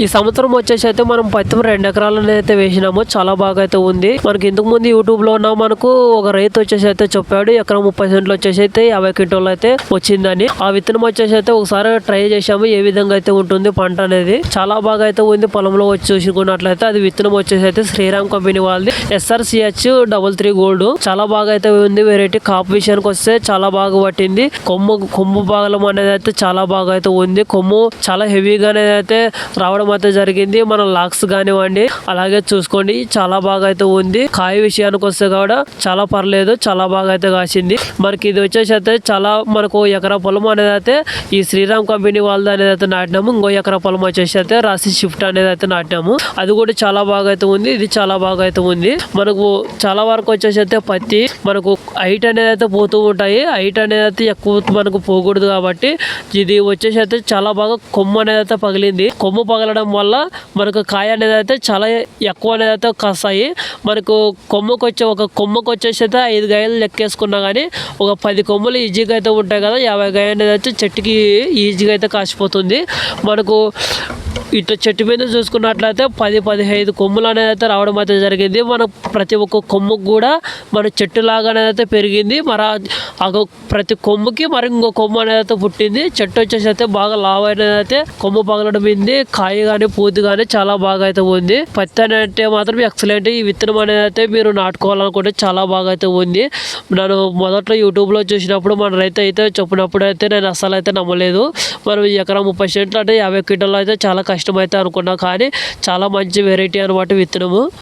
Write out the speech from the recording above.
ఈ సంవత్సరం వచ్చేసి అయితే మనం పత్తి 2 ఎకరాలను అయితే వేసినాము. చాలా బాగా అయితే ఉంది. మనకి ఇంతకు ముందు యూట్యూబ్ లో ఉన్న మనకు ఒక రైతు వచ్చేసి అయితే చెప్పాడు ఎకరం 30 సెంట్లు వచ్చేసి అయితే 50 క్వింటాలు అయితే వచ్చిందని. ఆ విత్తనం వచ్చేసి అయితే ఒకసారి ట్రై చేసాము ఏ విధంగా అయితే ఉంటుంది పంట అనేది. చాలా బాగా అయితే ఉంది. పొలంలో వచ్చి చూసుకున్నట్లయితే అది విత్తనం వచ్చేసి అయితే శ్రీరామ్ కంపెనీ వాళ్ళది SRCH 33 గోల్డ్. చాలా బాగా అయితే ఉంది. వెరైటీ కాపు విషయానికి వస్తే చాలా బాగా పట్టింది. కొమ్ము భాగం అనేది అయితే చాలా బాగా అయితే ఉంది. కొమ్ము చాలా హెవీగా అనేది అయితే రావడం అయితే జరిగింది. మన లాక్స్ కానివ్వండి అలాగే చూసుకోండి చాలా బాగా అయితే ఉంది. కాయ విషయానికి వస్తే కూడా చాలా పర్లేదు, చాలా బాగా అయితే కాసింది. మనకి ఇది వచ్చేసి అయితే చాలా మనకు ఎకరా పొలం అనేది అయితే ఈ శ్రీరామ్ కంపెనీ వాళ్ళది అనేది అయితే నాటినాము. ఇంకో ఎకరా పొలం వచ్చేసి అయితే రాసి షిఫ్ట్ అనేది అయితే నాటినాము. అది కూడా చాలా బాగా అయితే ఉంది. ఇది చాలా బాగా అయితే ఉంది. మనకు చాలా వరకు వచ్చేసి అయితే పత్తి మనకు హైట్ అనేది అయితే పోతూ ఉంటాయి. హైట్ అనేది అయితే ఎక్కువ మనకు పోకూడదు కాబట్టి ఇది వచ్చేసి అయితే చాలా బాగా కొమ్ము అనేది అయితే పగిలింది. కొమ్ము పగలడం వల్ల మనకు కాయ అనేది అయితే చాలా ఎక్కువ అనేది అయితే కాస్తాయి. మనకు ఒక కొమ్మకు వచ్చేసి అయితే 5 కాయలు లెక్కేసుకున్నా కానీ ఒక 10 కొమ్మలు ఈజీగా అయితే ఉంటాయి కదా. 50 కాయ అనేది అయితే చెట్టుకి ఈజీగా అయితే కాసిపోతుంది. మనకు ఇట్లా చెట్టు మీద చూసుకున్నట్లయితే 10-15 కొమ్ములు అనేది అయితే రావడం అయితే జరిగింది. మన ప్రతి ఒక్క కొమ్ముకు కూడా మన చెట్టు లాగా అనేది అయితే పెరిగింది. ప్రతి కొమ్ముకి మరి ఇంకో కొమ్ము అనేది అయితే పుట్టింది. చెట్టు వచ్చేసి అయితే బాగా లావు అనేది అయితే కొమ్ము పగలడం ఉంది. కాయ కానీ పూతి కానీ చాలా బాగా అయితే ఉంది. పత్తి అంటే మాత్రం ఎక్సలెంట్. ఈ విత్తనం అనేది అయితే మీరు నాటుకోవాలనుకుంటే చాలా బాగా అయితే ఉంది. నేను మొదట్లో యూట్యూబ్లో చూసినప్పుడు మన రైతు అయితే చెప్పినప్పుడు అయితే నేను అస్సలు అయితే నమ్మలేదు. మనం ఎకరా 30 సెంట్లు అంటే 50 క్వింటాలు అయితే చాలా కష్టమైతే అనుకున్నా కానీ చాలా మంచి వెరైటీ అనమాట విత్తనము.